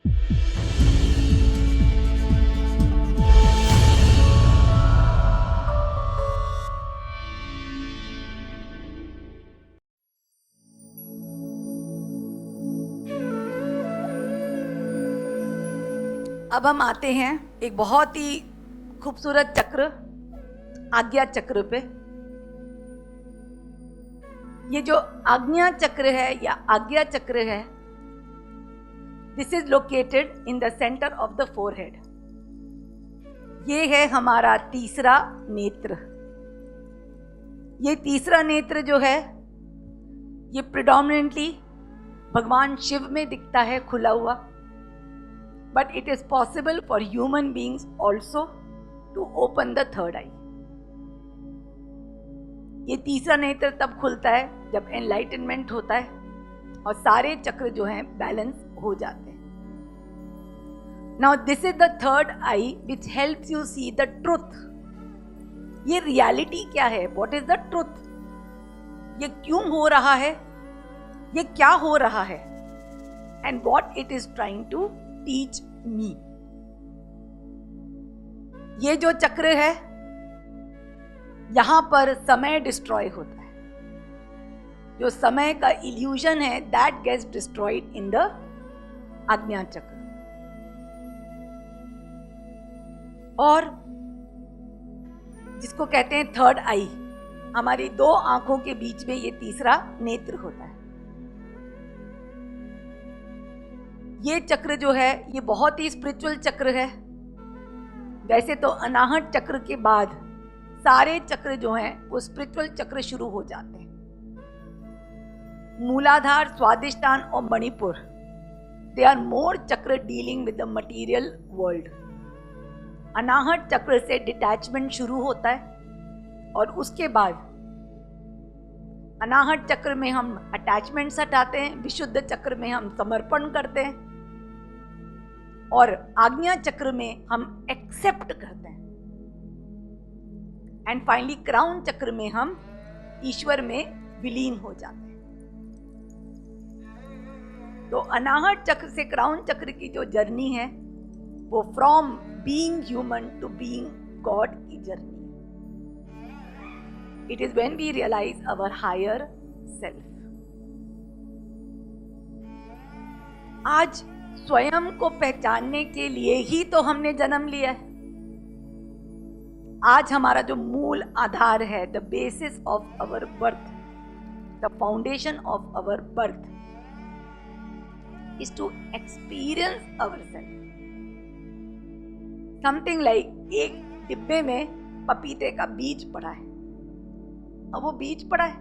अब हम आते हैं एक बहुत ही खूबसूरत चक्र, आज्ञा चक्र पे। ये जो आज्ञा चक्र है या आज्ञा चक्र है, this is located in the centre of the forehead. ये है हमारा तीसरा नेत्र। ये तीसरा नेत्र जो है ये प्रिडोमिनेंटली भगवान शिव में दिखता है खुला हुआ, but it is possible for human beings also to open the third eye. ये तीसरा नेत्र तब खुलता है जब एनलाइटनमेंट होता है और सारे चक्र जो हैं बैलेंस हो जाते हैं। Now this is the third eye which helps you see the truth. ये रियलिटी क्या है? What is the truth? ये क्यों हो रहा है? ये क्या हो रहा है? And what it is trying to teach me. ये जो चक्र है यहां पर समय डिस्ट्रॉय होता है। जो समय का इल्यूजन है that gets destroyed in the Ajna chakra. और जिसको कहते हैं थर्ड आई, हमारी दो आंखों के बीच में ये तीसरा नेत्र होता है। ये चक्र जो है ये बहुत ही स्पिरिचुअल चक्र है। वैसे तो अनाहत चक्र के बाद सारे चक्र जो हैं वो स्पिरिचुअल चक्र शुरू हो जाते हैं। मूलाधार, स्वादिष्टान और मणिपुर, दे are more chakra dealing with the material world. Anahata chakra से डिटैचमेंट शुरू होता है और उसके बाद अनाहत चक्र में हम अटैचमेंट्स हटाते हैं, विशुद्ध चक्र में हम समर्पण करते हैं और आज्ञा चक्र में हम एक्सेप्ट करते हैं एंड फाइनली क्राउन चक्र में हम ईश्वर में विलीन हो जाते हैं। तो अनाहत चक्र से क्राउन चक्र की जो जर्नी है वो from being human to being God की जर्नी है। It is when we realise our higher self. आज स्वयं को पहचानने के लिए ही तो हमने जन्म लिया है। आज हमारा जो मूल आधार है, the basis of our birth, the foundation of our birth is to experience our self. Something like एक डिब्बे में पपीते का बीज पड़ा है। अब वो बीज पड़ा है,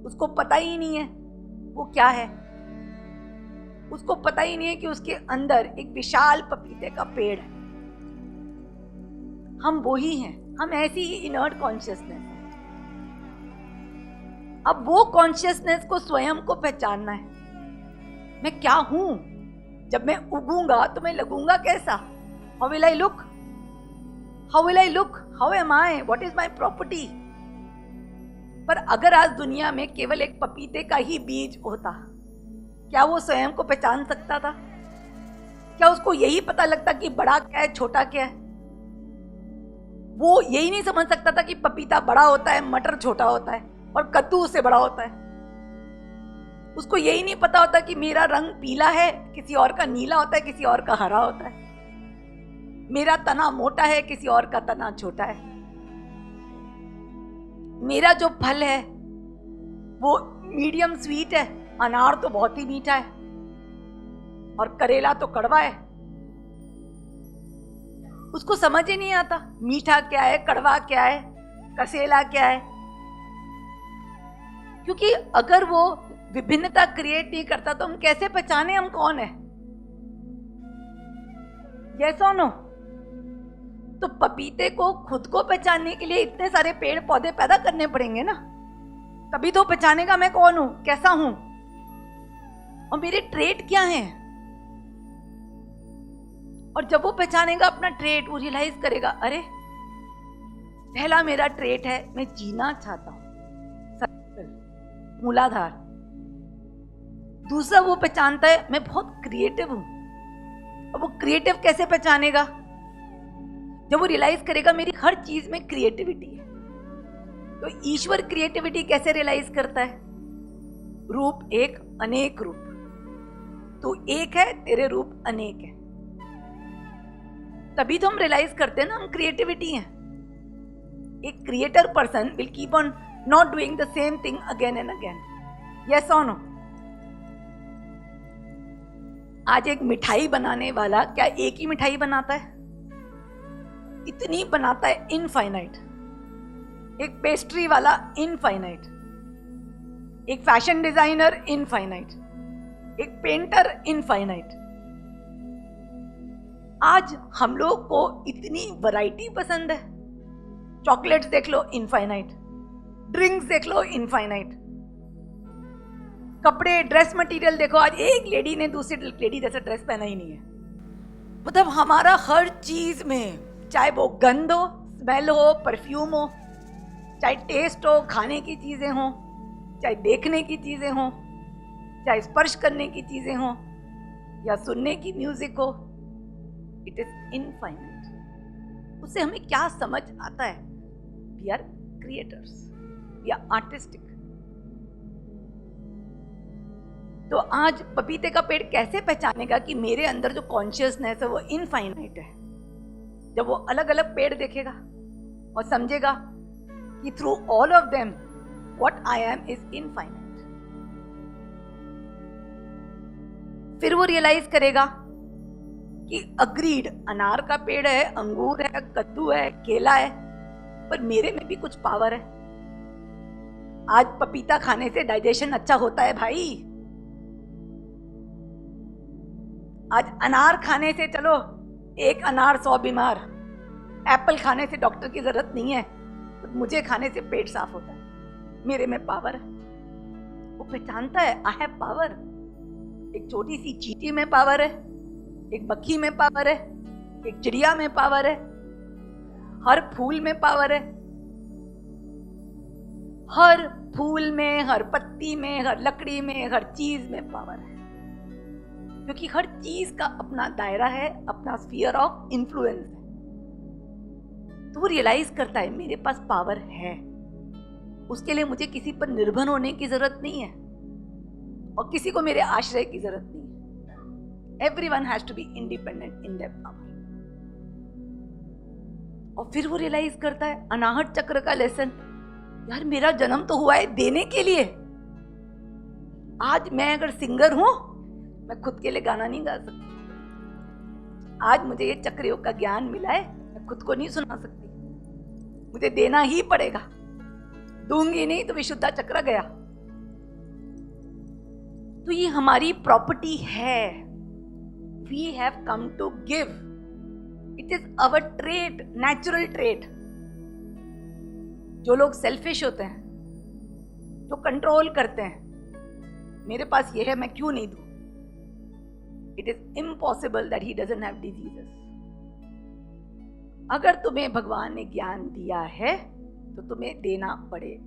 उसको पता ही नहीं है वो क्या है। उसको पता ही नहीं है कि उसके अंदर एक विशाल पपीते का पेड़ है। हम वो ही हैं, हम ऐसी ही इनर्ट कॉन्शियसनेस है। अब वो कॉन्शियसनेस को स्वयं को पहचानना है। मैं क्या हूं? जब मैं उगूंगा तो मैं लगूंगा कैसा? How will I look? How will I look? How am I? What is my property? पर अगर आज दुनिया में केवल एक पपीते का ही बीज होता, क्या वो स्वयं को पहचान सकता था? क्या उसको यही पता लगता कि बड़ा क्या है, छोटा क्या है? वो यही नहीं समझ सकता था कि पपीता बड़ा होता है, मटर छोटा होता है और कद्दू उससे बड़ा होता है। उसको यही नहीं पता होता कि मेरा रंग पीला है, किसी और का नीला होता है, किसी और का हरा होता है। मेरा तना मोटा है, किसी और का तना छोटा है। मेरा जो फल है वो मीडियम स्वीट है, अनार तो बहुत ही मीठा है और करेला तो कड़वा है। उसको समझ ही नहीं आता मीठा क्या है, कड़वा क्या है, कसेला क्या है। क्योंकि अगर वो विभिन्नता क्रिएट नहीं करता तो हम कैसे पहचाने हम कौन है? यस और नो? तो पपीते को खुद को पहचानने के लिए इतने सारे पेड़ पौधे पैदा करने पड़ेंगे ना, तभी तो पहचानेगा मैं कौन हूं, कैसा हूं और मेरे ट्रेट क्या हैं। और जब वो पहचानेगा अपना ट्रेट, वो रियलाइज करेगा, अरे पहला मेरा ट्रेट है मैं जीना चाहता हूं, मूलाधार। दूसरा वो पहचानता है मैं बहुत क्रिएटिव हूं, अब वो क्रिएटिव कैसे पहचानेगा? जब वो रियलाइज करेगा मेरी हर चीज में क्रिएटिविटी है। तो ईश्वर क्रिएटिविटी कैसे रियलाइज करता है? रूप एक, अनेक रूप। तू एक है, तेरे रूप अनेक है। तभी तो हम रियलाइज करते हैं ना हम क्रिएटिविटी हैं। एक creator person will keep on not doing the same thing again and again. Yes और नो? आज एक मिठाई बनाने वाला क्या एक ही मिठाई बनाता है? इतनी बनाता है, इनफाइनाइट। एक पेस्ट्री वाला इनफाइनाइट, एक फैशन डिजाइनर इनफाइनाइट, एक पेंटर इनफाइनाइट। आज हम लोग को इतनी वैरायटी पसंद है। चॉकलेट्स देख लो इनफाइनाइट, ड्रिंक्स देख लो इनफाइनाइट, कपड़े ड्रेस मटेरियल देखो, आज एक लेडी ने दूसरी लेडी जैसा ड्रेस पहना ही नहीं है। मतलब हमारा हर चीज में, चाहे वो गंध हो, स्मेल हो, परफ्यूम हो, चाहे टेस्ट हो, खाने की चीजें हो, चाहे देखने की चीजें हो, चाहे स्पर्श करने की चीजें हो, या सुनने की म्यूजिक हो, इट इज इनफाइनाइट। उससे हमें क्या समझ आता है? We are creators, we are artistic. तो आज पपीते का पेड़ कैसे पहचानेगा कि मेरे अंदर जो कॉन्शियसनेस है वो इनफाइनाइट है? जब वो अलग अलग पेड़ देखेगा और समझेगा कि through all of them what I am is infinite. फिर वो रियलाइज करेगा कि अग्रीड, अनार का पेड़ है, अंगूर है, कद्दू है, केला है, पर मेरे में भी कुछ पावर है। आज पपीता खाने से डाइजेशन अच्छा होता है भाई। आज अनार खाने से, चलो एक अनार 100 बीमार, एप्पल खाने से डॉक्टर की जरूरत नहीं है, तो मुझे खाने से पेट साफ होता है, मेरे में पावर है। वो पहचानता है आई हैव पावर। एक छोटी सी चींटी में पावर है, एक मक्खी में पावर है, एक चिड़िया में पावर है, हर फूल में पावर है, हर फूल में, हर पत्ती में, हर लकड़ी में, हर चीज में पावर है। क्योंकि हर चीज का अपना दायरा है, अपना स्फीयर ऑफ इन्फ्लुएंस है। तो वो रियलाइज करता है मेरे पास पावर है। उसके लिए मुझे किसी पर निर्भर होने की जरूरत नहीं है और किसी को मेरे आश्रय की जरूरत नहीं है। Everyone has to be independent in their power. और फिर वो रियलाइज करता है अनाहत चक्र का लेसन, यार मेरा जन्म तो हुआ है देने के लिए। आज मैं अगर सिंगर हूं, मैं खुद के लिए गाना नहीं गा सकती। आज मुझे ये चक्रयोग का ज्ञान मिला है, मैं खुद को नहीं सुना सकती, मुझे देना ही पड़ेगा। दूंगी नहीं तो विशुद्धा चक्र गया। तो ये हमारी प्रॉपर्टी है। We have come to give. It is our trait, natural trait. जो लोग सेल्फिश होते हैं, जो कंट्रोल करते हैं, मेरे पास ये है मैं क्यों नहीं दूं, it is impossible that he doesn't have diseases. अगर तुम्हें भगवान ने ज्ञान दिया है तो तुम्हें देना पड़ेगा।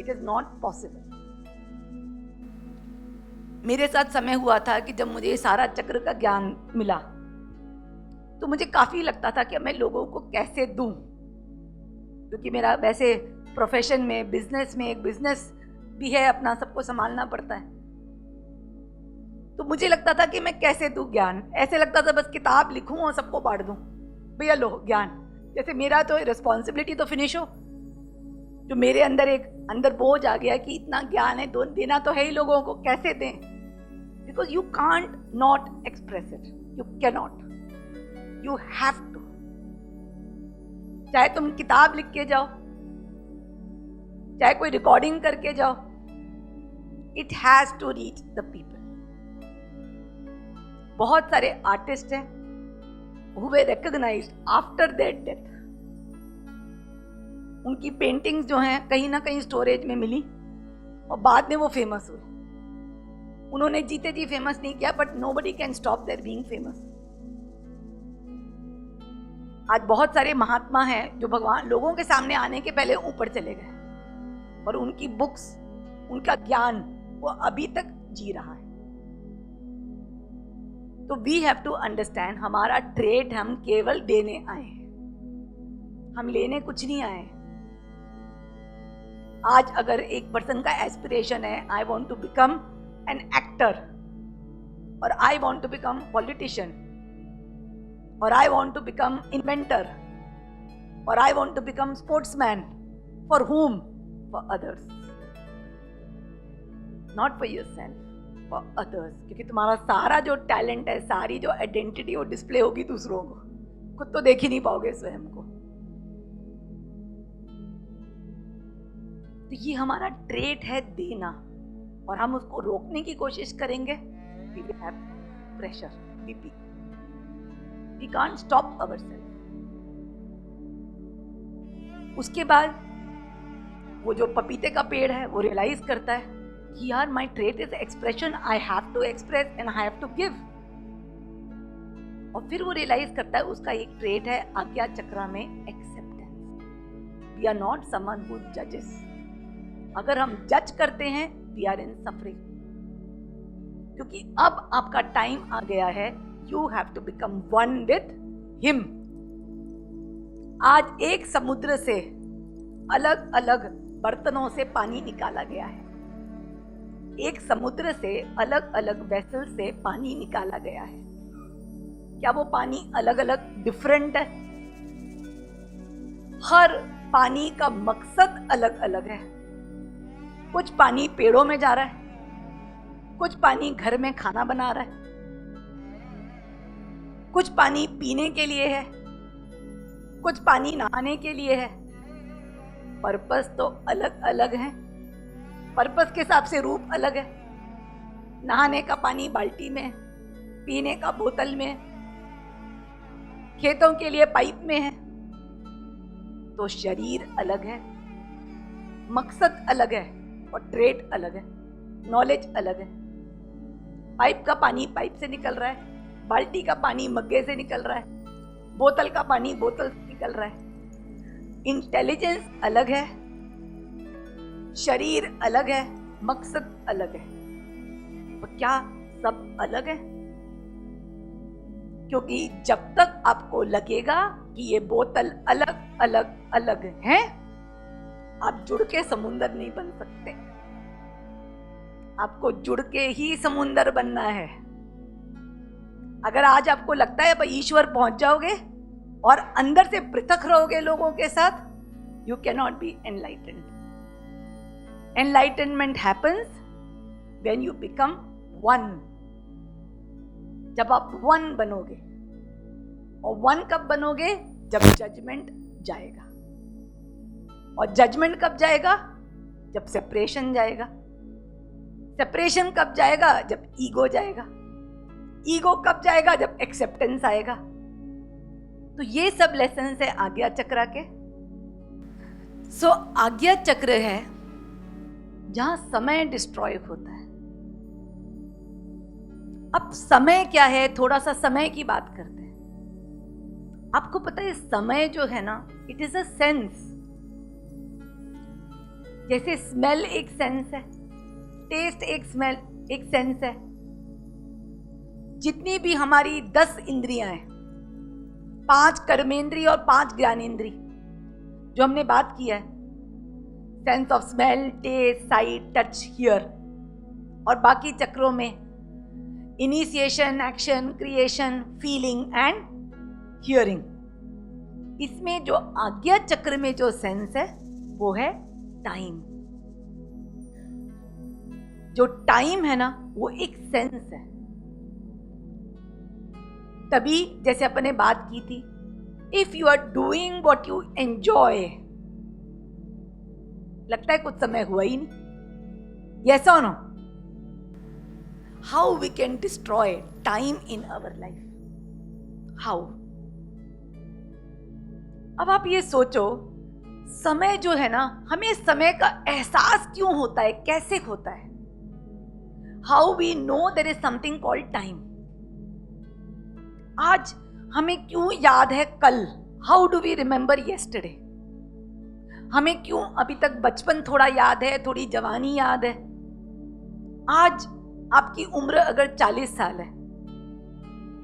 It is not possible. मेरे साथ समय हुआ था कि जब मुझे सारा चक्र का ज्ञान मिला तो मुझे काफी लगता था कि मैं लोगों को कैसे दूं, क्योंकि मेरा वैसे प्रोफेशन में, बिजनेस में, एक बिजनेस भी है अपना, सबको संभालना पड़ता है। तो मुझे लगता था कि मैं कैसे दूं ज्ञान। ऐसे लगता था बस किताब लिखूं और सबको बांट दूं, भैया लो ज्ञान। जैसे मेरा तो रिस्पॉन्सिबिलिटी तो फिनिश हो। जो मेरे अंदर एक अंदर बोझ आ गया कि इतना ज्ञान है, देना तो है ही लोगों को, कैसे दें? Because you can't not express it, you can not, you have to. चाहे तुम किताब लिख के जाओ, चाहे कोई रिकॉर्डिंग करके जाओ, it has to reach the people. बहुत सारे आर्टिस्ट हैं who were recognized after their death। उनकी पेंटिंग्स जो हैं कहीं ना कहीं स्टोरेज में मिली और बाद में वो फेमस हुए। उन्होंने जीते जी फेमस नहीं किया, but nobody can stop their being famous। आज बहुत सारे महात्मा हैं जो भगवान लोगों के सामने आने के पहले ऊपर चले गए और उनकी बुक्स, उनका ज्ञान वो अभी तक जी रहा है। तो वी हैव टू अंडरस्टैंड हमारा ट्रेड हम केवल देने आए हैं, हम लेने कुछ नहीं आए। आज अगर एक पर्सन का एस्पिरेशन है I want to become an actor, और I want to become politician, और I want to become inventor, और I want to become sportsman, for whom? For others, not for yourself, for others। क्योंकि तुम्हारा सारा जो talent है, सारी जो आइडेंटिटी वो डिस्प्ले होगी दूसरों को, खुद तो देख ही नहीं पाओगे स्वयं को। तो ये हमारा ट्रेट है देना, और हम उसको रोकने की कोशिश करेंगे, we will have pressure, BP, we can't stop ourselves। उसके बाद वो जो पपीते का पेड़ है वो रियलाइज करता है कि यार my trait is expression, I have to express and I have to give. और फिर वो रियलाइज करता है उसका एक ट्रेट है आज्ञा चक्र में acceptance. We are not someone who जजेस। अगर हम जज करते हैं वी आर इन सफरिंग, क्योंकि अब आपका टाइम आ गया है, you have to become one with him. आज एक समुद्र से अलग अलग बर्तनों से पानी निकाला गया है, एक समुद्र से अलग अलग वेसल से पानी निकाला गया है। क्या वो पानी अलग अलग डिफरेंट है? हर पानी का मकसद अलग अलग है। कुछ पानी पेड़ों में जा रहा है, कुछ पानी घर में खाना बना रहा है, कुछ पानी पीने के लिए है, कुछ पानी नहाने के लिए है। पर्पस तो अलग अलग है, पर्पस के हिसाब से रूप अलग है। नहाने का पानी बाल्टी में, पीने का बोतल में, खेतों के लिए पाइप में है। तो शरीर अलग है, मकसद अलग है, और ट्रेट अलग है, नॉलेज अलग है। पाइप का पानी पाइप से निकल रहा है, बाल्टी का पानी मग्गे से निकल रहा है, बोतल का पानी बोतल से निकल रहा है। इंटेलिजेंस अलग है, शरीर अलग है, मकसद अलग है। तो क्या सब अलग है? क्योंकि जब तक आपको लगेगा कि ये बोतल अलग अलग अलग है, आप जुड़ के समुंदर नहीं बन सकते। आपको जुड़ के ही समुंदर बनना है। अगर आज आपको लगता है भाई ईश्वर पहुंच जाओगे और अंदर से पृथक रहोगे लोगों के साथ, you can not be enlightened. Enlightenment happens when you become one. जब आप वन बनोगे, और वन कब बनोगे? जब जजमेंट जाएगा। और जजमेंट कब जाएगा? जब सेपरेशन जाएगा। सेपरेशन कब जाएगा? जब ईगो जाएगा। ईगो कब जाएगा? जब एक्सेप्टेंस आएगा। तो ये सब लेसन है आज्ञा चक्र के। सो आज्ञा चक्र है जहां समय डिस्ट्रॉय होता है। अब समय क्या है? थोड़ा सा समय की बात करते हैं। आपको पता है समय जो है ना, इट इज अ सेंस। जैसे स्मेल एक सेंस है, टेस्ट एक स्मेल एक सेंस है। जितनी भी हमारी 10 इंद्रियां हैं, 5 कर्मेंद्रिय और 5 ज्ञानेंद्रिय, जो हमने बात की है, sense of smell, taste, sight, touch, hear, और बाकी चक्रों में initiation, action, creation, feeling and hearing. इसमें जो आज्ञा चक्र में जो सेंस है वो है टाइम। जो टाइम है ना, वो एक सेंस है। तभी जैसे अपन ने बात की थी, if you are doing what you enjoy, लगता है कुछ समय हुआ ही नहीं। यस और no? How we can destroy time in our life? How? अब आप ये सोचो, समय जो है ना, हमें समय का एहसास क्यों होता है, कैसे होता है? How we know there is something called time? आज हमें क्यों याद है कल? How do we remember yesterday? हमें क्यों अभी तक बचपन थोड़ा याद है, थोड़ी जवानी याद है? आज आपकी उम्र अगर 40 साल है,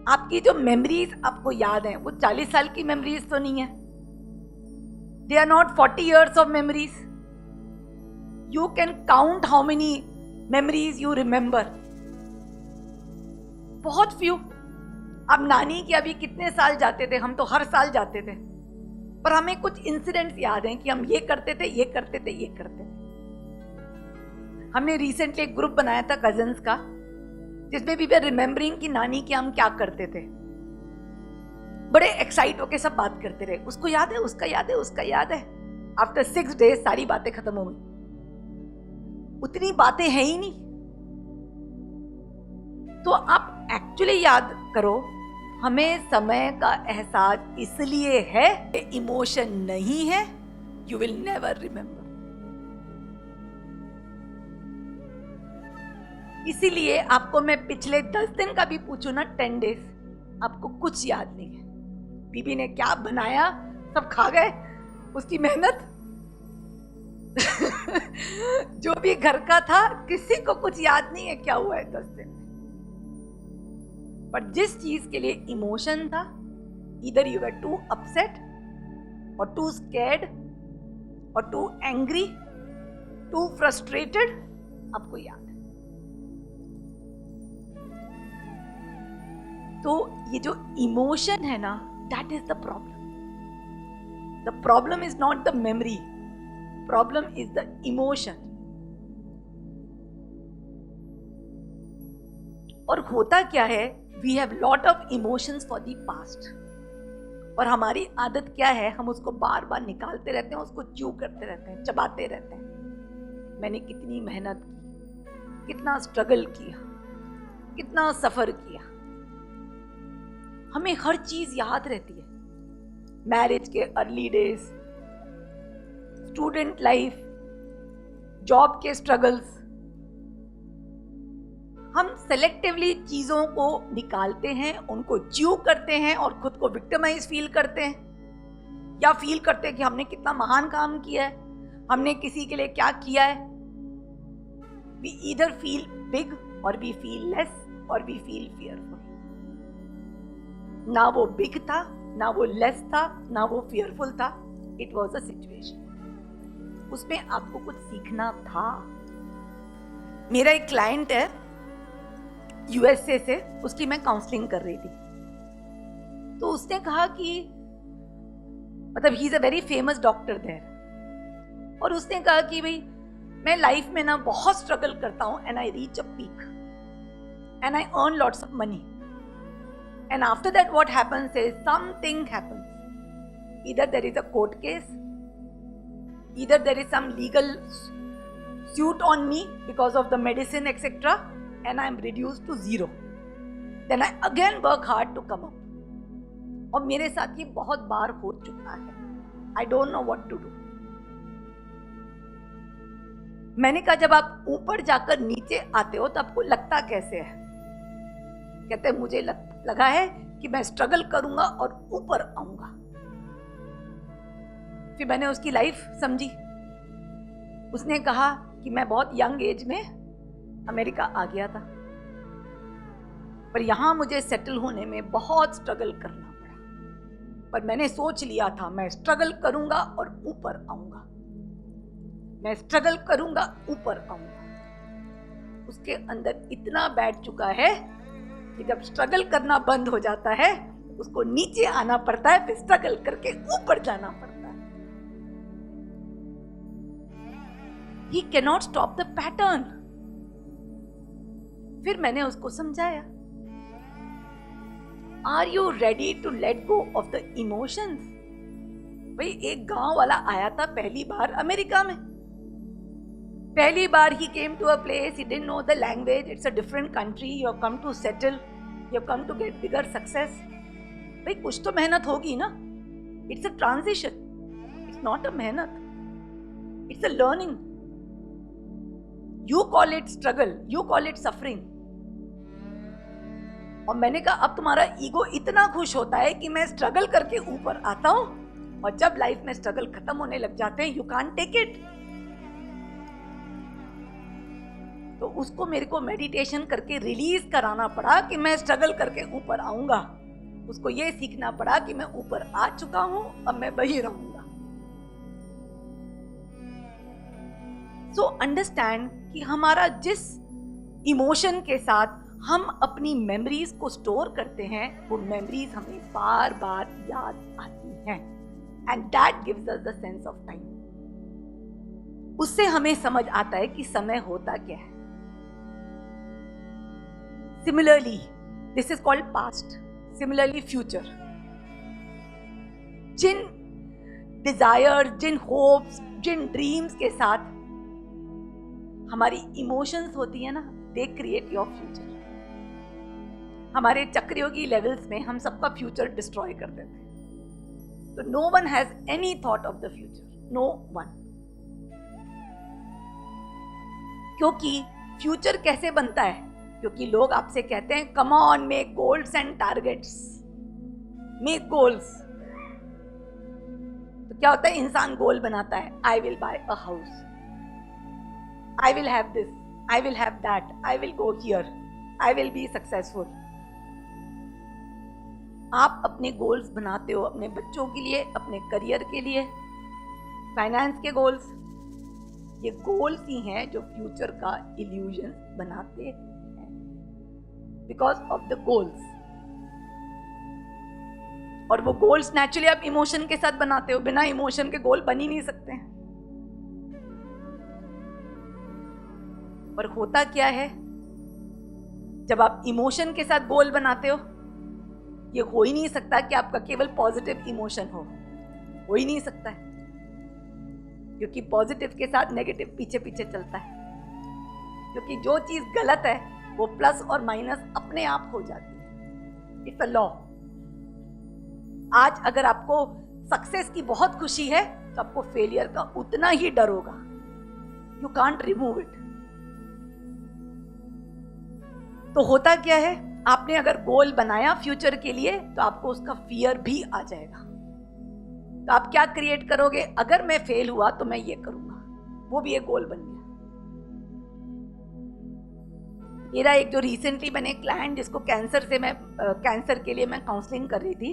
आपकी जो मेमोरीज आपको याद है वो 40 साल की मेमोरीज तो नहीं है. They are not 40 years of memories. You can count how many memories you remember. बहुत few. अब नानी के अभी कितने साल जाते थे, हम तो हर साल जाते थे, पर हमें कुछ इंसिडेंट्स याद हैं कि हम ये करते थे, ये करते थे, ये करते थे. हमने रिसेंटली एक ग्रुप बनाया था कजन्स का, जिसमें भी वे रिमेम्बरिंग कि नानी के हम क्या करते थे. बड़े एक्साइट होके सब बात करते रहे, उसको याद है, उसका याद है, उसका याद है. आफ्टर 6 days सारी बातें खत्म हो गई. उतनी बातें हैं ही नहीं. तो आप एक्चुअली याद करो, हमें समय का एहसास इसलिए है, इमोशन नहीं है, यू विल नेवर रिमेंबर. इसीलिए आपको मैं पिछले 10 दिन का भी पूछूं ना, 10 days, आपको कुछ याद नहीं है. बीबी ने क्या बनाया सब खा गए, उसकी मेहनत जो भी घर का था, किसी को कुछ याद नहीं है क्या हुआ है 10 दिन. पर जिस चीज के लिए इमोशन था, इधर यू वर टू अपसेट और टू स्कैर्ड और टू एंग्री, टू फ्रस्ट्रेटेड, आपको याद है. तो ये जो इमोशन है ना, that is the problem. The problem is not the memory, problem is the emotion. और होता क्या है, we have lot of emotions for the past, और हमारी आदत क्या है, हम उसको बार बार निकालते रहते हैं, उसको च्यू करते रहते हैं, चबाते रहते हैं. मैंने कितनी मेहनत की, कितना स्ट्रगल किया, कितना सफर किया. हमें हर चीज याद रहती है. मैरिज के early days, student life, job के स्ट्रगल्स. हम सेलेक्टिवली चीजों को निकालते हैं, उनको च्यू करते हैं और खुद को विक्टिमाइज फील करते हैं, या फील करते हैं कि हमने कितना महान काम किया है, हमने किसी के लिए क्या किया है. वी ईदर फील बिग और वी फील लेस और वी फील फियरफुल. ना वो बिग था, ना वो लेस था, ना वो फियरफुल था. It was a situation. उसमें आपको कुछ सीखना था. मेरा एक क्लाइंट है यूएसए से, उसकी मैं काउंसलिंग कर रही थी. तो उसने कहा कि मतलब he is a very famous doctor there, और उसने कहा कि भाई मैं लाइफ में ना बहुत स्ट्रगल करता हूं, and I reach a peak and I earn lots of money, and after that what happens is something happens. Either there is a court case, either there is some legal suit on me because of the medicine etc, and I am reduced to zero. Then I again work hard to come up. और मेरे साथ ये बहुत बार हो चुका है. I don't know what to do. मैंने कहा जब आप ऊपर जाकर नीचे आते हो तो आपको लगता कैसे है? कहते मुझे लगा है कि मैं स्ट्रगल करूंगा और ऊपर आऊंगा. फिर मैंने उसकी लाइफ समझी. उसने कहा कि मैं बहुत यंग एज में अमेरिका आ गया था, पर यहां मुझे सेटल होने में बहुत स्ट्रगल करना पड़ा, पर मैंने सोच लिया था मैं स्ट्रगल करूंगा और ऊपर आऊंगा, मैं स्ट्रगल करूंगा, ऊपर आऊंगा. उसके अंदर इतना बैठ चुका है कि जब स्ट्रगल करना बंद हो जाता है, उसको नीचे आना पड़ता है, फिर स्ट्रगल करके ऊपर जाना पड़ता है. He cannot stop the pattern. फिर मैंने उसको समझाया, Are you ready to let go of the emotions? भाई एक गांव वाला आया था पहली बार अमेरिका में. पहली बार he came to a place, he didn't know the language, it's a different country, you have come to settle, you have come to get bigger success. भाई कुछ तो मेहनत होगी ना. It's a transition. It's not a मेहनत. It's a learning. You call it struggle, you call it suffering. और मैंने कहा अब तुम्हारा ईगो इतना खुश होता है कि मैं स्ट्रगल करके ऊपर आता हूं, और जब लाइफ में स्ट्रगल खत्म होने लग जाते हैं, यू कांट टेक इट. तो उसको मेरे को मेडिटेशन करके रिलीज कराना पड़ा कि मैं स्ट्रगल करके ऊपर आऊंगा। उसको ये सीखना पड़ा कि मैं ऊपर आ चुका हूं, अब मैं वही रहूंगा। सो अंडरस्टैंड कि हमारा जिस इमोशन के साथ हम अपनी मेमोरीज को स्टोर करते हैं, वो मेमोरीज हमें बार बार याद आती हैं, and that gives us the sense of time. उससे हमें समझ आता है कि समय होता क्या है। Similarly this is called past, similarly future. जिन डिजायर, जिन होप्स, जिन ड्रीम्स के साथ हमारी इमोशंस होती है ना, दे क्रिएट योर फ्यूचर। हमारे चक्रयोगी लेवल्स में हम सबका फ्यूचर डिस्ट्रॉय कर देते हैं। तो no one has any thought of the future, no one. क्योंकि फ्यूचर कैसे बनता है? क्योंकि लोग आपसे कहते हैं come on, make goals and targets, make goals. तो क्या होता है? इंसान गोल बनाता है, I will buy a house, I will have this, I will have that, I will go here, I will be successful. आप अपने गोल्स बनाते हो अपने बच्चों के लिए, अपने करियर के लिए, फाइनेंस के गोल्स। ये गोल्स ही हैं जो फ्यूचर का इल्यूजन बनाते हैं, बिकॉज ऑफ द गोल्स। और वो गोल्स नेचुरली आप इमोशन के साथ बनाते हो, बिना इमोशन के गोल बन ही नहीं सकते हैं। पर होता क्या है, जब आप इमोशन के साथ गोल बनाते हो, ये हो ही नहीं सकता कि आपका केवल पॉजिटिव इमोशन हो ही नहीं सकता है, क्योंकि पॉजिटिव के साथ नेगेटिव पीछे पीछे चलता है। क्योंकि जो चीज गलत है वो प्लस और माइनस अपने आप हो जाती है। It's a law. आज अगर आपको सक्सेस की बहुत खुशी है तो आपको फेलियर का उतना ही डर होगा। You can't remove it. तो होता क्या है, आपने अगर गोल बनाया फ्यूचर के लिए तो आपको उसका फियर भी आ जाएगा। तो आप क्या क्रिएट करोगे? अगर मैं फेल हुआ तो मैं ये करूंगा, वो भी एक गोल बन गया। मेरा एक जो रिसेंटली मैंने क्लाइंट जिसको कैंसर के लिए मैं काउंसलिंग कर रही थी,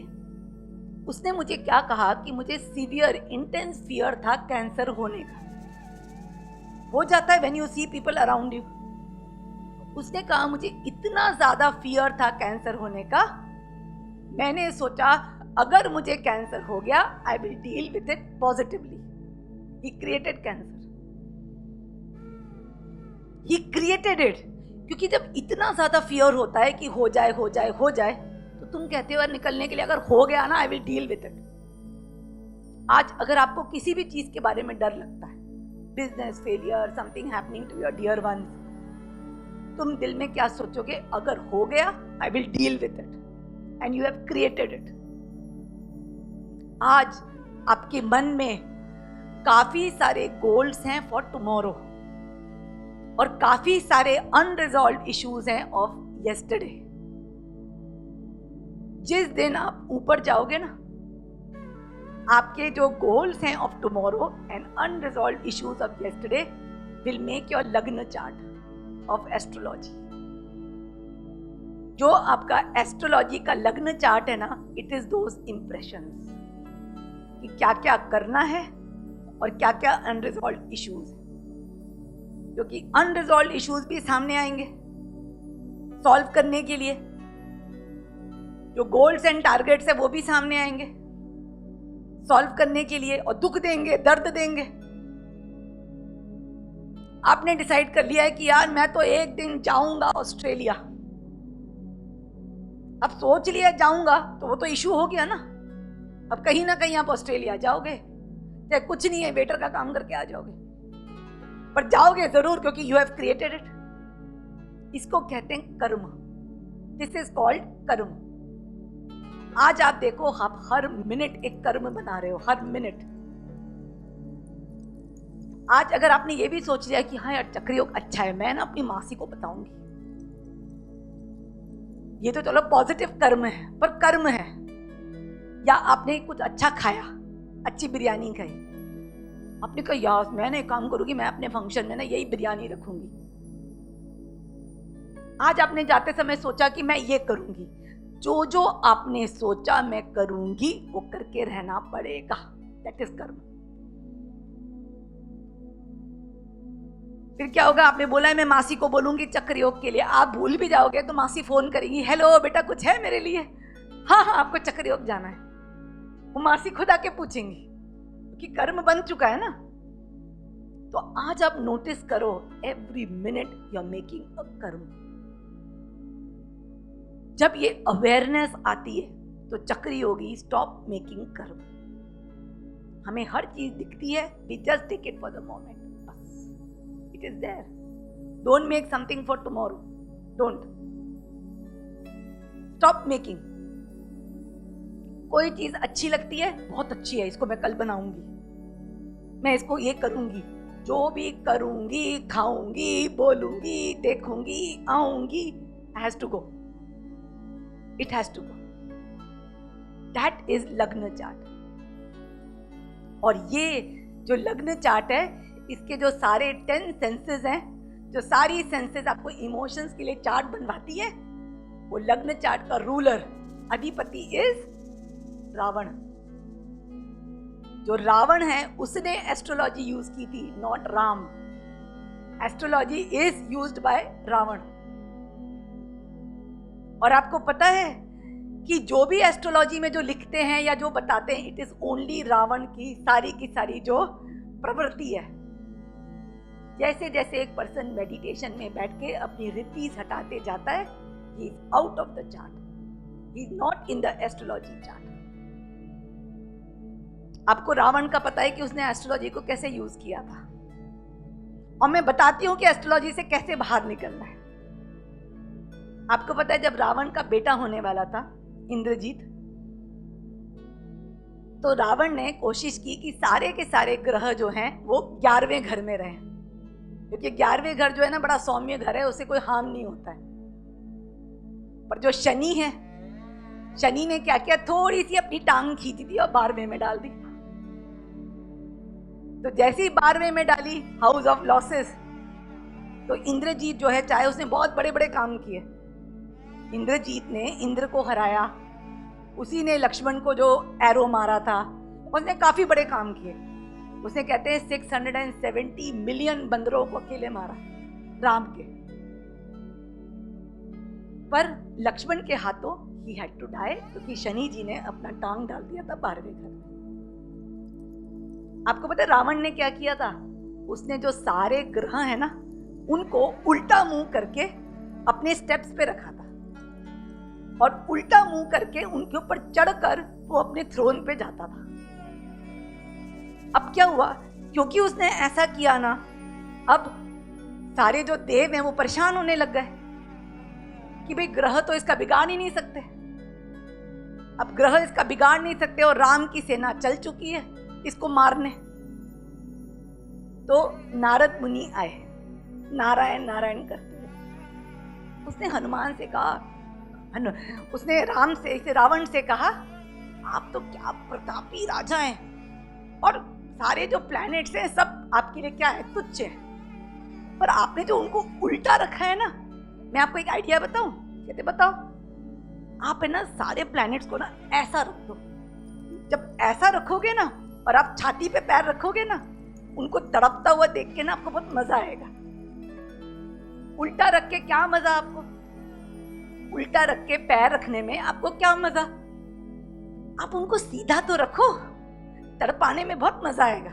उसने मुझे क्या कहा कि मुझे सीवियर इंटेंस फियर था कैंसर होने का। हो जाता है when you see people around you. उसने कहा मुझे इतना ज्यादा फियर था कैंसर होने का, मैंने सोचा अगर मुझे कैंसर हो गया I will deal with it positively. He created cancer, he created it. क्योंकि जब इतना ज्यादा फियर होता है कि हो जाए हो जाए हो जाए, तो तुम कहते हो निकलने के लिए अगर हो गया ना आई विल डील विद इट। आज अगर आपको किसी भी चीज के बारे में डर लगता है, business failure, something happening to your dear ones, तुम दिल में क्या सोचोगे? अगर हो गया I will deal with it, and you have created it. आज आपके मन में काफी सारे गोल्स हैं फॉर टुमारो, और काफी सारे अनरिजॉल्व्ड इश्यूज हैं ऑफ यस्टरडे। जिस दिन आप ऊपर जाओगे ना, आपके जो गोल्स हैं of tomorrow and unresolved issues of yesterday will make your लग्न चार्ट ऑफ एस्ट्रोलॉजी। जो आपका एस्ट्रोलॉजी का लग्न चार्ट है ना, इट इज दोज इंप्रेशंस कि क्या क्या करना है और क्या क्या अनरिजॉल्व्ड इश्यूज है। क्योंकि अनरिजॉल्व्ड इश्यूज भी सामने आएंगे सॉल्व करने के लिए, जो गोल्स एंड टारगेट्स है वो भी सामने आएंगे सॉल्व करने के लिए, और दुख देंगे, दर्द देंगे। आपने डिसाइड कर लिया है कि यार मैं तो एक दिन जाऊंगा ऑस्ट्रेलिया, अब सोच लिया जाऊंगा, तो वो तो इशू हो गया ना। अब कहीं ना कहीं आप ऑस्ट्रेलिया जाओगे, चाहे कुछ नहीं है, वेटर का काम करके आ जाओगे, पर जाओगे जरूर, क्योंकि यू हैव क्रिएटेड इट। इसको कहते हैं कर्म। दिस इज कॉल्ड कर्म। आज आप देखो, आप हर मिनट एक कर्म बना रहे हो, हर मिनट। आज अगर आपने ये भी सोच लिया कि हाँ यार चक्रयोग अच्छा है, मैं ना अपनी मासी को बताऊंगी, ये तो चलो पॉजिटिव कर्म है, पर कर्म है। या आपने कुछ अच्छा खाया, अच्छी बिरयानी खाई, आपने कहा यार मैं ना एक काम करूंगी, मैं अपने फंक्शन में ना यही बिरयानी रखूंगी, आज आपने जाते समय सोचा कि मैं ये करूंगी, जो जो आपने सोचा मैं करूंगी वो करके रहना पड़ेगा। दैट इज कर्म। फिर क्या होगा, आपने बोला है मैं मासी को बोलूंगी चक्र योग के लिए, आप भूल भी जाओगे तो मासी फोन करेगी, हेलो बेटा कुछ है मेरे लिए? हाँ हाँ आपको चक्र योग जाना है। वो मासी खुद आके पूछेंगी क्योंकि कर्म बन चुका है ना। तो आज आप नोटिस करो, every minute you are making a karma. जब ये अवेयरनेस आती है तो चक्री योगी स्टॉप मेकिंग कर्म। हमें हर चीज दिखती है, we just take it for the moment, बस it is there. Don't make something for tomorrow, don't stop making. कोई चीज अच्छी लगती है, बहुत अच्छी है, इसको मैं कल बनाऊंगी, मैं इसको ये करूंगी, जो भी करूंगी, खाऊंगी, बोलूंगी, देखूंगी, आऊंगी, has to go, it has to go. That is lagna chart. और ये जो लग्न चार्ट है, इसके जो सारे 10 सेंसेस हैं, जो सारी सेंसेस आपको इमोशंस के लिए चार्ट बनवाती है, वो लग्न चार्ट का रूलर अधिपति इज रावण। जो रावण है उसने एस्ट्रोलॉजी यूज की थी, not Ram. Astrology is used by Ravan. और आपको पता है कि जो भी एस्ट्रोलॉजी में जो लिखते हैं या जो बताते हैं, इट इज ओनली रावण की सारी जो प्रवृत्ति है। जैसे जैसे एक पर्सन मेडिटेशन में बैठ के अपनी रिपीज हटाते जाता है, he is out of the chart, he is not in the astrology chart. आपको रावण का पता है कि उसने एस्ट्रोलॉजी को कैसे यूज किया था, और मैं बताती हूं कि एस्ट्रोलॉजी से कैसे बाहर निकलना है। आपको पता है जब रावण का बेटा होने वाला था इंद्रजीत, तो रावण ने कोशिश की कि सारे के सारे ग्रह जो हैं वो 11वें घर में रहें, क्योंकि 11वें घर जो है ना बड़ा सौम्य घर है, उससे कोई हार्म नहीं होता है। पर जो शनि है, शनि ने क्या किया, थोड़ी सी अपनी टांग खींच दी और 12वें में डाल दी। तो जैसे ही 12वें में डाली, हाउस ऑफ लॉसेस, तो इंद्रजीत जो है, चाहे उसने बहुत बड़े बड़े काम किए, इंद्रजीत ने इंद्र को हराया, उसी ने लक्ष्मण को जो एरो मारा था, उसने काफी बड़े काम किए। उसने कहते हैं 670 मिलियन बंदरों को अकेले मारा राम के। पर लक्ष्मण के हाथों ही हैड टू डाई, क्योंकि शनि जी ने अपना टांग डाल दिया था 12वें घर में। आपको पता है रावण ने क्या किया था, उसने जो सारे ग्रह है ना उनको उल्टा मुंह करके अपने स्टेप्स पे रखा था, और उल्टा मुंह करके उनके ऊपर चढ़कर वो अपने थ्रोन पे जाता था। अब क्या हुआ, क्योंकि उसने ऐसा किया ना, अब सारे जो देव हैं वो परेशान होने लग गए कि भाई ग्रह तो इसका बिगाड़ ही नहीं सकते, अब ग्रह इसका बिगाड़ नहीं सकते, और राम की सेना चल चुकी है इसको मारने। तो नारद मुनि आए, नारायण नारायण करते हुए। उसने हनुमान से कहा, उसने रावण से कहा, आप तो क्या प्रतापी राजा हैं, और सारे जो प्लैनेट्स हैं सब आपके लिए क्या है, तुच्छ है, पर आपने जो उनको उल्टा रखा है ना, मैं आपको एक आइडिया बताऊं। कहते बताओ। आप है ना सारे प्लैनेट्स को ना ऐसा रख दो, जब ऐसा रखोगे ना और आप छाती पे पैर रखोगे ना, उनको तड़पता हुआ देख के ना आपको बहुत मजा आएगा। उल्टा रख के क्या मजा आपको, उल्टा रख के पैर रखने में आपको क्या मजा, आप उनको सीधा तो रखो, तड़पाने में बहुत मजा आएगा।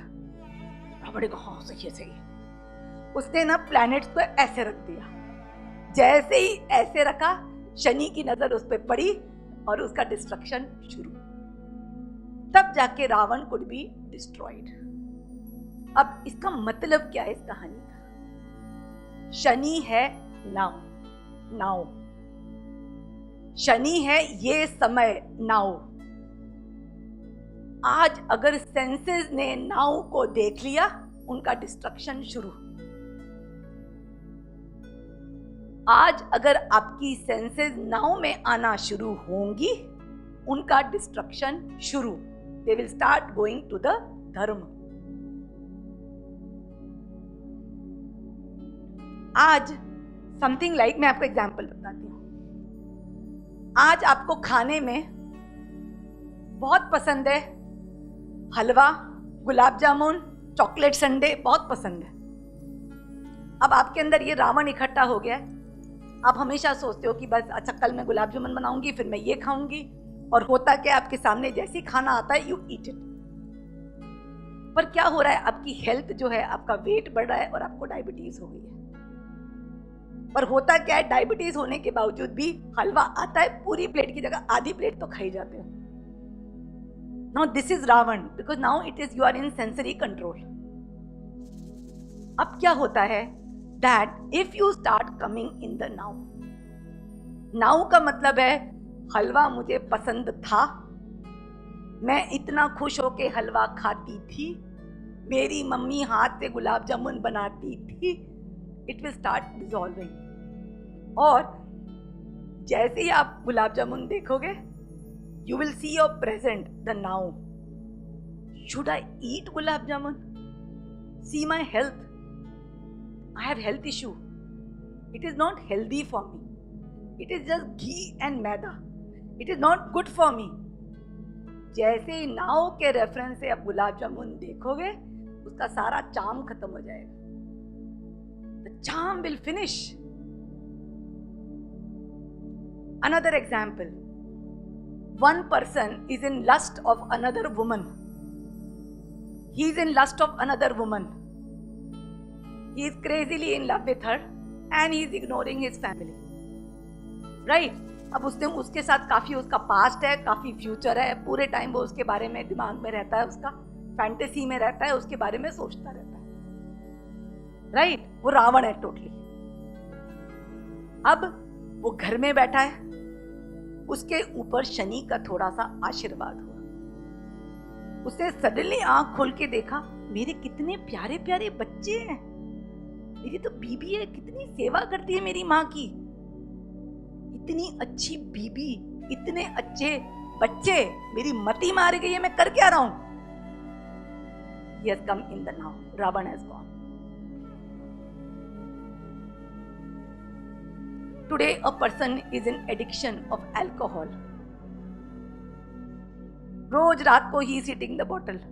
बड़े को हाँ सही है, सही है। उसने ना प्लैनेट्स को ऐसे रख दिया, जैसे ही ऐसे रखा शनि की नजर उस पर पड़ी और उसका डिस्ट्रक्शन शुरू, तब जाके रावण कुड बी डिस्ट्रॉयड। अब इसका मतलब क्या है इस कहानी का, शनि है नाउ, शनि है ये समय नाउ। आज अगर सेंसेस ने नाउ को देख लिया, उनका डिस्ट्रक्शन शुरू। आज अगर आपकी सेंसेस नाउ में आना शुरू होंगी, उनका डिस्ट्रक्शन शुरू। They will start going to the dharma. आज समथिंग लाइक, मैं आपको एग्जाम्पल बताती हूँ। आज आपको खाने में बहुत पसंद है हलवा, गुलाब जामुन, चॉकलेट संडे, बहुत पसंद है। अब आपके अंदर ये रावण इकट्ठा हो गया है। आप हमेशा सोचते हो कि बस अच्छा कल मैं गुलाब जामुन बनाऊंगी, फिर मैं ये खाऊंगी, और होता क्या आपके सामने जैसे ही खाना आता है यू ईट इट। पर क्या हो रहा है, आपकी हेल्थ जो है, आपका वेट बढ़ रहा है और आपको डायबिटीज हो गई है। पर होता क्या है, डायबिटीज होने के बावजूद भी हलवा आता है, पूरी प्लेट की जगह आधी प्लेट तो खाई जाते हो। Now this is Ravan, because now it is you are in sensory control. अब क्या होता है that if you start coming in the now, now का मतलब है हलवा मुझे पसंद था, मैं इतना खुश होके हलवा खाती थी, मेरी मम्मी हाथ से गुलाब जामुन बनाती थी। It will start dissolving. और जैसे ही आप गुलाब जामुन देखोगे, you will see your present the now. Should I eat gulab jamun? See my health, I have health issue. It is not healthy for me. It is just ghee and maida. It is not good for me. जैसे ही नाव के reference से आप गुलाब जामुन देखोगे, उसका सारा charm खत्म हो जाएगा। The charm will finish. Another example. One person is in lust of another woman. He is in lust of another woman. He is crazily in love with her and he is ignoring his family. Right? अब उसके साथ काफ़ी उसका past है, काफ़ी future है, पूरे time वो उसके बारे में दिमाग में रहता है, उसका फैंटेसी में रहता है, उसके बारे में सोचता रहता है। राइट? वो रावण है टोटली। अब वो घर में बैठा है, उसके ऊपर शनि का थोड़ा सा आशीर्वाद हुआ। उसे सडनली आंख खोल के देखा, मेरे कितने प्यारे प्यारे बच्चे हैं, मेरी तो बीबी है, कितनी सेवा करती है मेरी माँ की, इतनी अच्छी बीबी, इतने अच्छे बच्चे, मेरी मती मार गई है, मैं कर क्या रहा हूं? He has come in the now. Ravan has gone. Today a person is in addiction of alcohol. रोज रात को he is hitting the bottle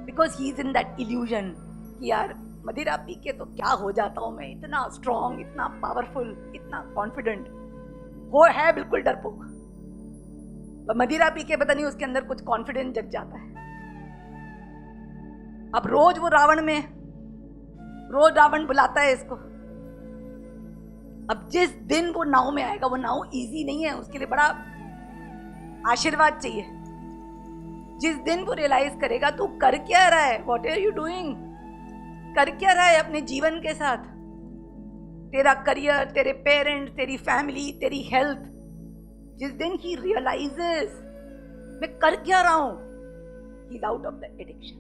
because he is in that illusion कि यार मदिरा पी के तो क्या हो जाता हूं मैं, इतना स्ट्रॉन्ग, इतना पावरफुल, इतना कॉन्फिडेंट वो है, बिल्कुल डरपोक। पर मदिरा पी के पता नहीं उसके अंदर कुछ कॉन्फिडेंस जग जाता है। अब रोज वो रावण में, रोज रावण बुलाता है इसको। अब जिस दिन वो नाव में आएगा, वो नाव इजी नहीं है, उसके लिए बड़ा आशीर्वाद चाहिए। जिस दिन वो रियलाइज करेगा तू कर क्या रहा है, व्हाट आर यू डूइंग, कर क्या रहा है अपने जीवन के साथ, तेरा करियर, तेरे पेरेंट्स, तेरी फैमिली, तेरी हेल्थ, जिस दिन ही रियलाइजेस मैं कर क्या रहा हूं, he is out of the addiction.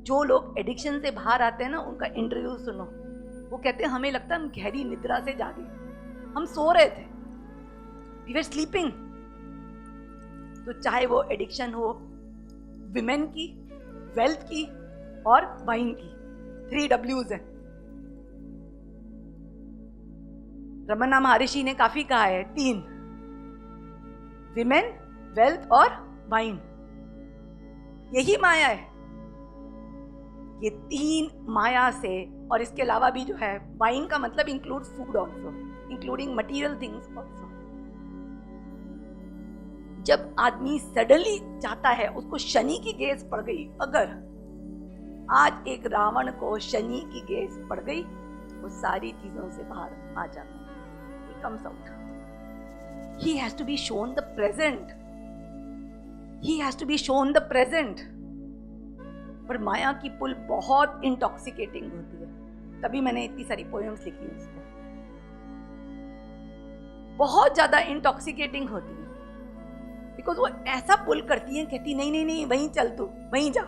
जो लोग एडिक्शन से बाहर आते हैं ना, उनका इंटरव्यू सुनो, वो कहते हैं हमें लगता है हम गहरी निद्रा से जागे, हम सो रहे थे, वी वर स्लीपिंग। तो चाहे वो एडिक्शन हो विमेन की, वेल्थ की और वाइन की, 3 W's हैं। रमन्ना महर्षि ने काफी कहा है, 3, विमेन, वेल्थ और वाइन, यही माया है। ये 3 माया से, और इसके अलावा भी जो है, वाइन का मतलब include food also, including material things also. जब आदमी सडनली चाहता है, उसको शनि की गेस पड़ गई, अगर आज एक रावण को शनि की गेस पड़ गई, वो सारी चीजों से बाहर आ जाता है, he comes out. He has to be shown the present. He has to be shown the present. पर माया की पुल बहुत इंटॉक्सिकेटिंग होती है, तभी मैंने इतनी सारी पोएम्स लिखी उस पर। बहुत ज्यादा इंटॉक्सिकेटिंग होती है, बिकॉज वो ऐसा पुल करती है, कहती नहीं नहीं नहीं वहीं चल, तू वहीं जा,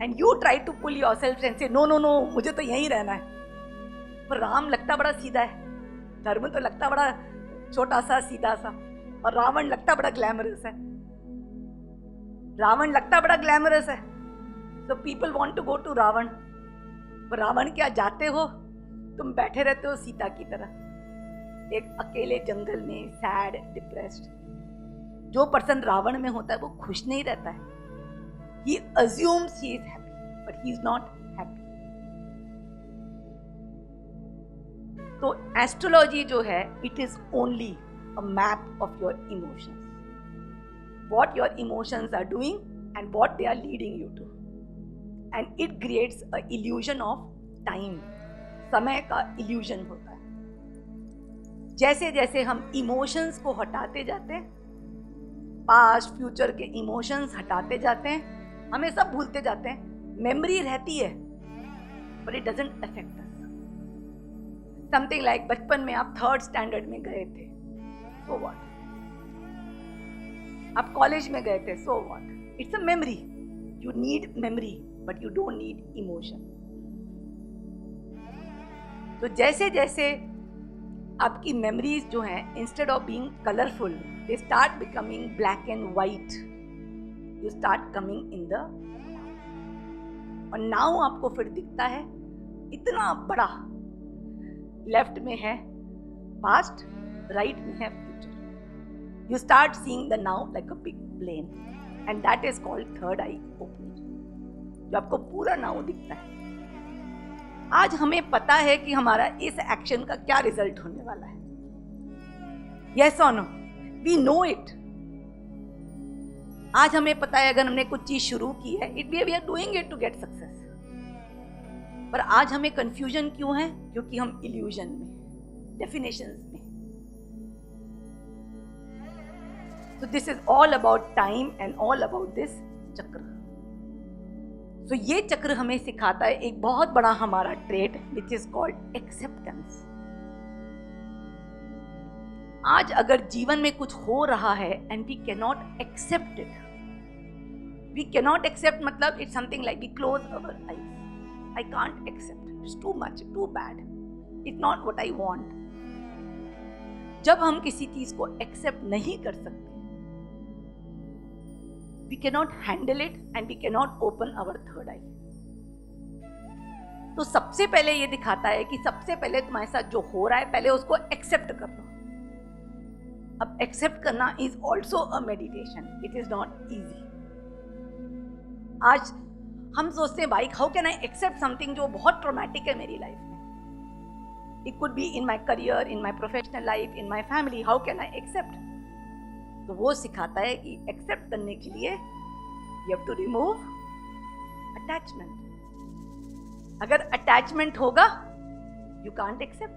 and you try to pull yourself and say no no no, मुझे तो यहीं रहना है। पर राम लगता बड़ा सीधा है, धर्म तो लगता बड़ा छोटा सा सीधा सा, और रावण लगता बड़ा ग्लैमरस है। रावण लगता बड़ा ग्लैमरस है, so people want to go to Ravan. पर रावण क्या जाते हो, तुम बैठे रहते हो सीता की तरह एक अकेले जंगल में, सैड, डिप्रेस्ड। जो पर्सन रावण में होता है वो खुश नहीं रहता है। He assumes he is happy, but he is not happy. तो एस्ट्रोलॉजी जो है, it is only a map of your emotions. What your emotions are doing and what they are leading you to. And it creates a illusion of time. समय का illusion होता है। जैसे जैसे हम इमोशंस को हटाते जाते हैं, पास्ट फ्यूचर के इमोशंस हटाते जाते हैं, हमें सब भूलते जाते हैं, मेमोरी रहती है but it doesn't affect us. Something like बचपन में आप 3rd स्टैंडर्ड में गए थे, सो व्हाट। आप कॉलेज में गए थे, so what. It's a memory. You need memory but you don't need emotion. तो जैसे जैसे आपकी मेमोरीज जो हैं, instead of being colourful, they start becoming black and white. You start coming in the और नाउ आपको फिर दिखता है इतना बड़ा, लेफ्ट में है पास्ट, राइट में है future. You start seeing the now like a big plane and that is called third eye opening, जो आपको पूरा नाउ दिखता है। आज हमें पता है कि हमारा इस एक्शन का क्या रिजल्ट होने वाला है। यस और नो, वी नो इट। आज हमें पता है अगर हमने कुछ चीज शुरू की है, it we are doing it to get success. पर आज हमें कंफ्यूजन क्यों है? क्योंकि हम इल्यूजन में, डेफिनेशंस में। So this is all about time and all about this चक्र। So ये चक्र हमें सिखाता है एक बहुत बड़ा हमारा trait which is called acceptance। आज अगर जीवन में कुछ हो रहा है and we cannot accept it, we cannot accept मतलब it's something like we close our eyes, I can't accept, it's too much, too bad, it's not what I want। जब हम किसी चीज को एक्सेप्ट नहीं कर सकते, we cannot handle it and we cannot open our third eye। तो सबसे पहले ये दिखाता है कि सबसे पहले तुम्हारे साथ जो हो रहा है पहले उसको एक्सेप्ट कर लो। अब एक्सेप्ट करना is also a meditation, it is not easy. आज हम सोचते हैं भाई how can I accept something जो बहुत ट्रॉमेटिक है मेरी लाइफ में। It could be in my career, in my professional life, in my family, how can I accept. तो वो सिखाता है कि एक्सेप्ट करने के लिए you have to remove attachment. अगर अटैचमेंट होगा यू कांट एक्सेप्ट।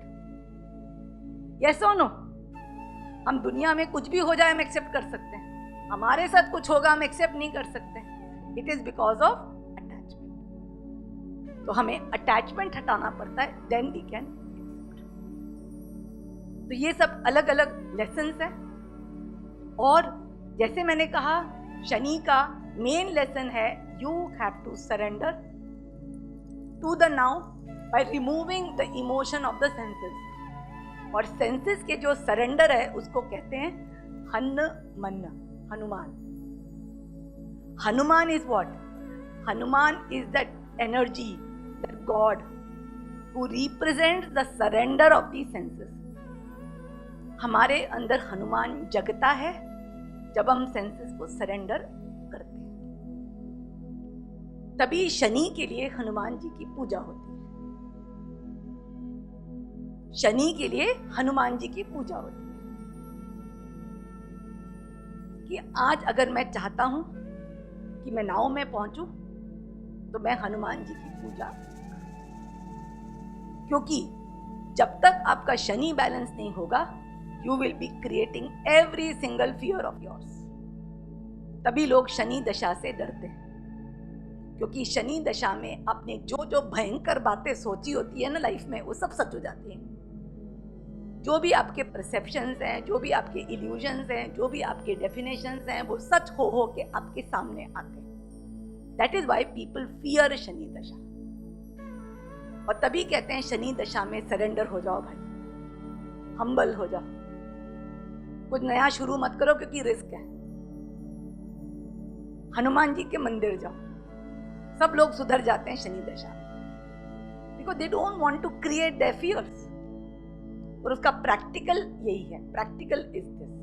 यस और नो? हम दुनिया में कुछ भी हो जाए हम एक्सेप्ट कर सकते हैं, हमारे साथ कुछ होगा हम एक्सेप्ट नहीं कर सकते। It is because of attachment. तो हमें अटैचमेंट हटाना पड़ता है, देन वी कैन एक्सेप्ट। तो ये सब अलग अलग लेसन्स हैं। और जैसे मैंने कहा, शनि का मेन लेसन है you have to surrender to the now by removing the emotion of the senses. और सेंसेस के जो सरेंडर है उसको कहते हैं Hanuman. Hanuman is what? Hanuman is that energy, that god who represents the surrender of the senses. हमारे अंदर हनुमान जगता है जब हम सेंसेस को सरेंडर करते हैं। तभी शनि के लिए हनुमान जी की पूजा होती है। शनि के लिए हनुमान जी की पूजा होती है कि आज अगर मैं चाहता हूं कि मैं नाव में पहुंचूं तो मैं हनुमान जी की पूजा, क्योंकि जब तक आपका शनि बैलेंस नहीं होगा you will be creating every single fear of yours। तभी लोग शनि दशा से डरते हैं, क्योंकि शनि दशा में आपने जो जो भयंकर बातें सोची होती है ना लाइफ में, वो सब सच हो जाती हैं। जो भी आपके परसेप्शंस हैं, जो भी आपके इल्यूजन्स हैं, जो भी आपके डेफिनेशंस हैं, वो सच हो के आपके सामने आते हैं। That is why people fear Shani दशा। और तभी कहते हैं शनि दशा में सरेंडर हो जाओ भाई, हम्बल हो जाओ, कुछ नया शुरू मत करो क्योंकि रिस्क है। हनुमान जी के मंदिर जाओ, सब लोग सुधर जाते हैं शनि दशा, because they don't want to create their fears. और उसका प्रैक्टिकल यही है, प्रैक्टिकल इज दिस।